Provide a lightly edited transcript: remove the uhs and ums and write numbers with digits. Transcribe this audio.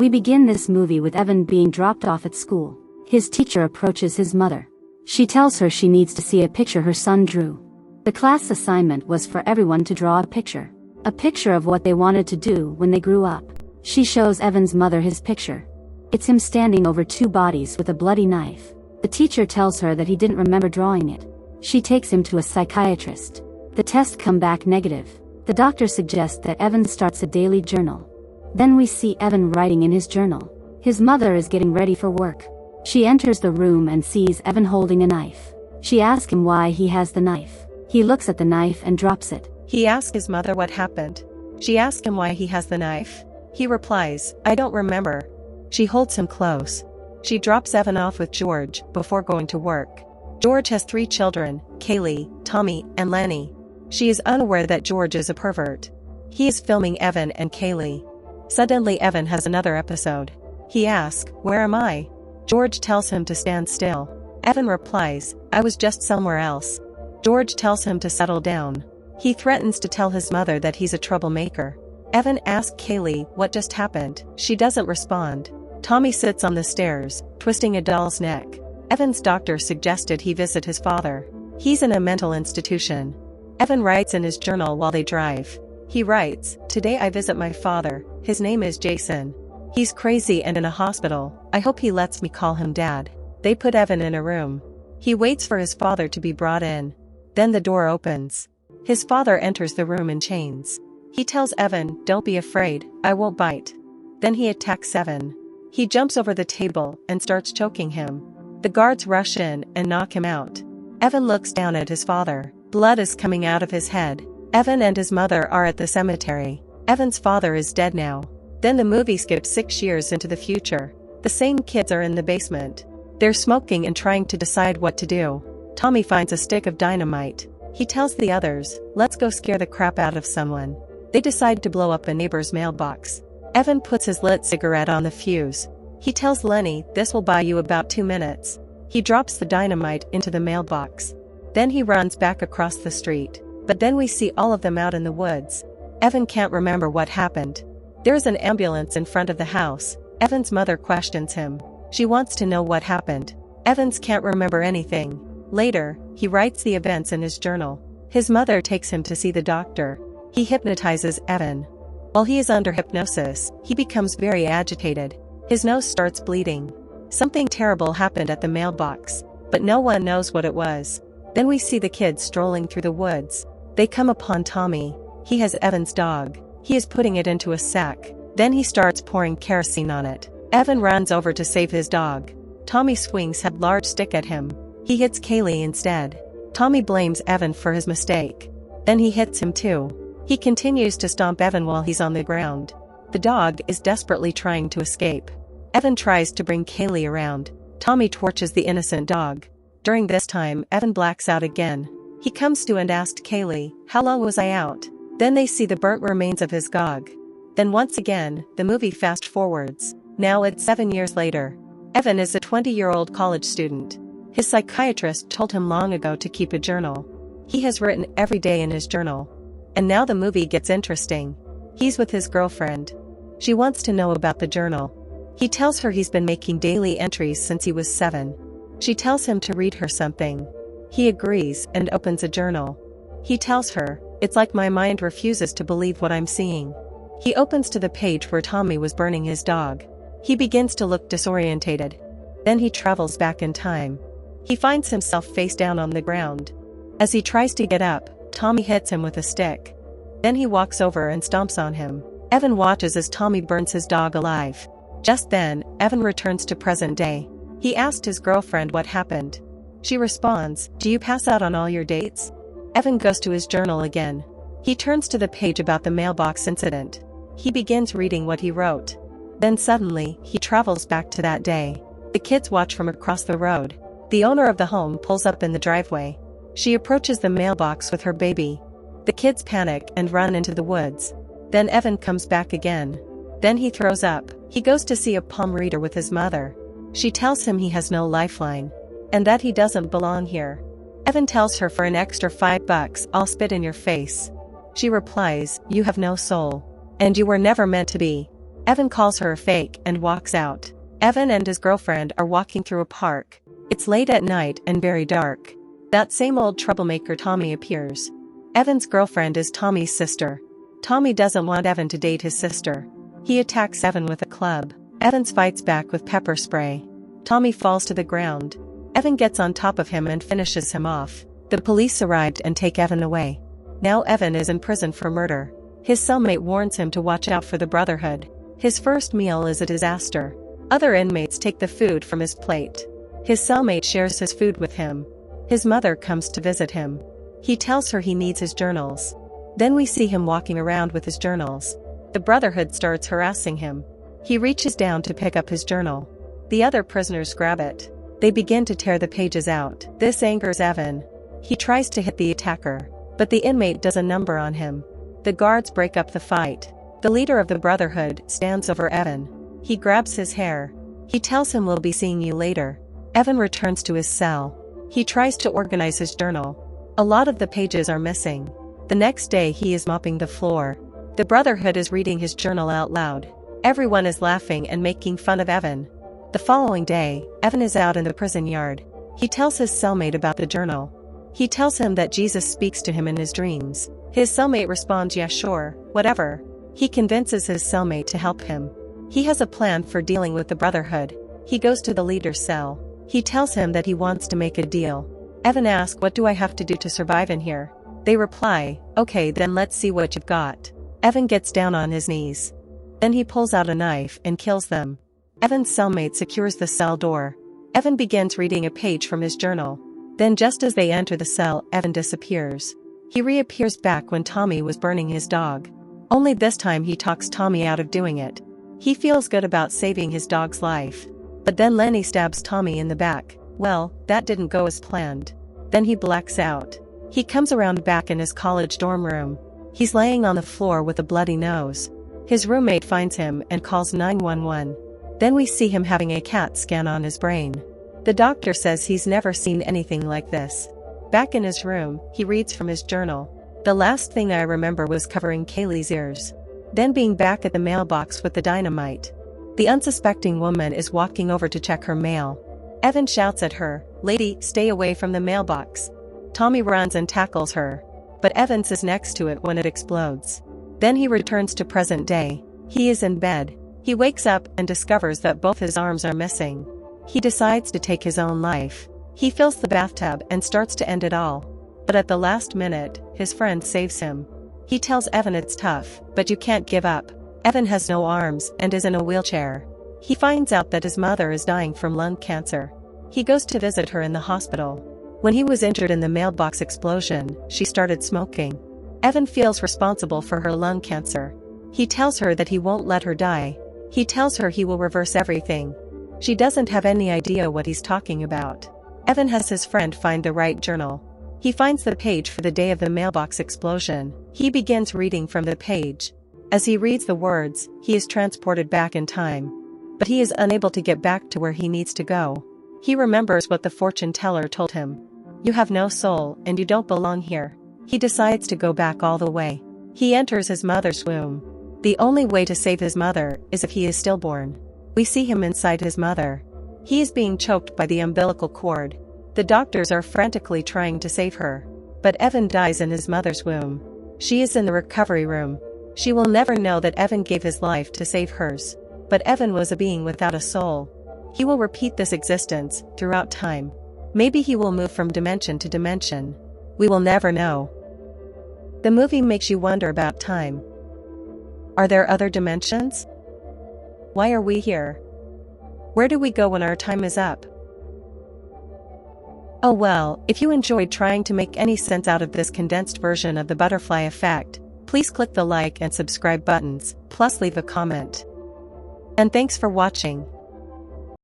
We begin this movie with Evan being dropped off at school. His teacher approaches his mother. She tells her she needs to see a picture her son drew. The class assignment was for everyone to draw a picture. A picture of what they wanted to do when they grew up. She shows Evan's mother his picture. It's him standing over two bodies with a bloody knife. The teacher tells her that he didn't remember drawing it. She takes him to a psychiatrist. The tests come back negative. The doctor suggests that Evan starts a daily journal. Then we see Evan writing in his journal. His mother is getting ready for work. She enters the room and sees Evan holding a knife. She asks him why he has the knife. He looks at the knife and drops it. He asks his mother what happened. She asks him why he has the knife. He replies, "I don't remember." She holds him close. She drops Evan off with George before going to work. George has 3 children, Kaylee, Tommy, and Lenny. She is unaware that George is a pervert. He is filming Evan and Kaylee. Suddenly Evan has another episode. He asks, "Where am I?" George tells him to stand still. Evan replies, "I was just somewhere else." George tells him to settle down. He threatens to tell his mother that he's a troublemaker. Evan asks Kaylee what just happened. She doesn't respond. Tommy sits on the stairs, twisting a doll's neck. Evan's doctor suggested he visit his father. He's in a mental institution. Evan writes in his journal while they drive. He writes, "Today I visit my father. His name is Jason. He's crazy and in a hospital. I hope he lets me call him Dad." They put Evan in a room. He waits for his father to be brought in. Then the door opens. His father enters the room in chains. He tells Evan, "Don't be afraid, I won't bite." Then he attacks Evan. He jumps over the table and starts choking him. The guards rush in and knock him out. Evan looks down at his father. Blood is coming out of his head. Evan and his mother are at the cemetery. Evan's father is dead now. Then the movie skips 6 years into the future. The same kids are in the basement. They're smoking and trying to decide what to do. Tommy finds a stick of dynamite. He tells the others, "Let's go scare the crap out of someone." They decide to blow up a neighbor's mailbox. Evan puts his lit cigarette on the fuse. He tells Lenny, "This will buy you about 2 minutes." He drops the dynamite into the mailbox. Then he runs back across the street. But then we see all of them out in the woods. Evan can't remember what happened. There's an ambulance in front of the house. Evan's mother questions him. She wants to know what happened. Evans can't remember anything. Later, he writes the events in his journal. His mother takes him to see the doctor. He hypnotizes Evan. While he is under hypnosis, he becomes very agitated. His nose starts bleeding. Something terrible happened at the mailbox, but no one knows what it was. Then we see the kids strolling through the woods. They come upon Tommy. He has Evan's dog. He is putting it into a sack. Then he starts pouring kerosene on it. Evan runs over to save his dog. Tommy swings a large stick at him. He hits Kaylee instead. Tommy blames Evan for his mistake. Then he hits him too. He continues to stomp Evan while he's on the ground. The dog is desperately trying to escape. Evan tries to bring Kaylee around. Tommy torches the innocent dog. During this time, Evan blacks out again. He comes to and asks Kaylee, "How long was I out?" Then they see the burnt remains of his dog. Then once again, the movie fast forwards. Now it's 7 years later. Evan is a 20-year-old college student. His psychiatrist told him long ago to keep a journal. He has written every day in his journal. And now the movie gets interesting. He's with his girlfriend. She wants to know about the journal. He tells her he's been making daily entries since he was 7. She tells him to read her something. He agrees and opens a journal. He tells her, "It's like my mind refuses to believe what I'm seeing." He opens to the page where Tommy was burning his dog. He begins to look disorientated. Then he travels back in time. He finds himself face down on the ground. As he tries to get up, Tommy hits him with a stick. Then he walks over and stomps on him. Evan watches as Tommy burns his dog alive. Just then, Evan returns to present day. He asked his girlfriend what happened. She responds, "Do you pass out on all your dates?" Evan goes to his journal again. He turns to the page about the mailbox incident. He begins reading what he wrote. Then suddenly, he travels back to that day. The kids watch from across the road. The owner of the home pulls up in the driveway. She approaches the mailbox with her baby. The kids panic and run into the woods. Then Evan comes back again. Then he throws up. He goes to see a palm reader with his mother. She tells him he has no lifeline. And that he doesn't belong here. Evan tells her, "For an extra $5, I'll spit in your face." She replies, "You have no soul. And you were never meant to be." Evan calls her a fake and walks out. Evan and his girlfriend are walking through a park. It's late at night and very dark. That same old troublemaker Tommy appears. Evan's girlfriend is Tommy's sister. Tommy doesn't want Evan to date his sister. He attacks Evan with a club. Evan fights back with pepper spray. Tommy falls to the ground. Evan gets on top of him and finishes him off. The police arrived and take Evan away. Now Evan is in prison for murder. His cellmate warns him to watch out for the Brotherhood. His first meal is a disaster. Other inmates take the food from his plate. His cellmate shares his food with him. His mother comes to visit him. He tells her he needs his journals. Then we see him walking around with his journals. The Brotherhood starts harassing him. He reaches down to pick up his journal. The other prisoners grab it. They begin to tear the pages out. This angers Evan. He tries to hit the attacker, but the inmate does a number on him. The guards break up the fight. The leader of the Brotherhood stands over Evan. He grabs his hair. He tells him, "We'll be seeing you later." Evan returns to his cell. He tries to organize his journal. A lot of the pages are missing. The next day he is mopping the floor. The Brotherhood is reading his journal out loud. Everyone is laughing and making fun of Evan. The following day, Evan is out in the prison yard. He tells his cellmate about the journal. He tells him that Jesus speaks to him in his dreams. His cellmate responds, "Yeah, sure, whatever." He convinces his cellmate to help him. He has a plan for dealing with the Brotherhood. He goes to the leader's cell. He tells him that he wants to make a deal. Evan asks, "What do I have to do to survive in here?" They reply, "Okay, then let's see what you've got." Evan gets down on his knees. Then he pulls out a knife and kills them. Evan's cellmate secures the cell door. Evan begins reading a page from his journal. Then just as they enter the cell, Evan disappears. He reappears back when Tommy was burning his dog. Only this time he talks Tommy out of doing it. He feels good about saving his dog's life. But then Lenny stabs Tommy in the back. Well, that didn't go as planned. Then he blacks out. He comes around back in his college dorm room. He's laying on the floor with a bloody nose. His roommate finds him and calls 911. Then we see him having a CAT scan on his brain. The doctor says he's never seen anything like this. Back in his room, he reads from his journal. "The last thing I remember was covering Kaylee's ears. Then being back at the mailbox with the dynamite." The unsuspecting woman is walking over to check her mail. Evan shouts at her, "Lady, stay away from the mailbox." Tommy runs and tackles her. But Evans is next to it when it explodes. Then he returns to present day. He is in bed. He wakes up and discovers that both his arms are missing. He decides to take his own life. He fills the bathtub and starts to end it all. But at the last minute, his friend saves him. He tells Evan it's tough, but you can't give up. Evan has no arms and is in a wheelchair. He finds out that his mother is dying from lung cancer. He goes to visit her in the hospital. When he was injured in the mailbox explosion, she started smoking. Evan feels responsible for her lung cancer. He tells her that he won't let her die. He tells her he will reverse everything. She doesn't have any idea what he's talking about. Evan has his friend find the right journal. He finds the page for the day of the mailbox explosion. He begins reading from the page. As he reads the words, he is transported back in time. But he is unable to get back to where he needs to go. He remembers what the fortune teller told him. "You have no soul and you don't belong here." He decides to go back all the way. He enters his mother's womb. The only way to save his mother is if he is stillborn. We see him inside his mother. He is being choked by the umbilical cord. The doctors are frantically trying to save her. But Evan dies in his mother's womb. She is in the recovery room. She will never know that Evan gave his life to save hers. But Evan was a being without a soul. He will repeat this existence throughout time. Maybe he will move from dimension to dimension. We will never know. The movie makes you wonder about time. Are there other dimensions? Why are we here? Where do we go when our time is up? Oh well, if you enjoyed trying to make any sense out of this condensed version of the butterfly effect, please click the like and subscribe buttons, plus leave a comment. And thanks for watching.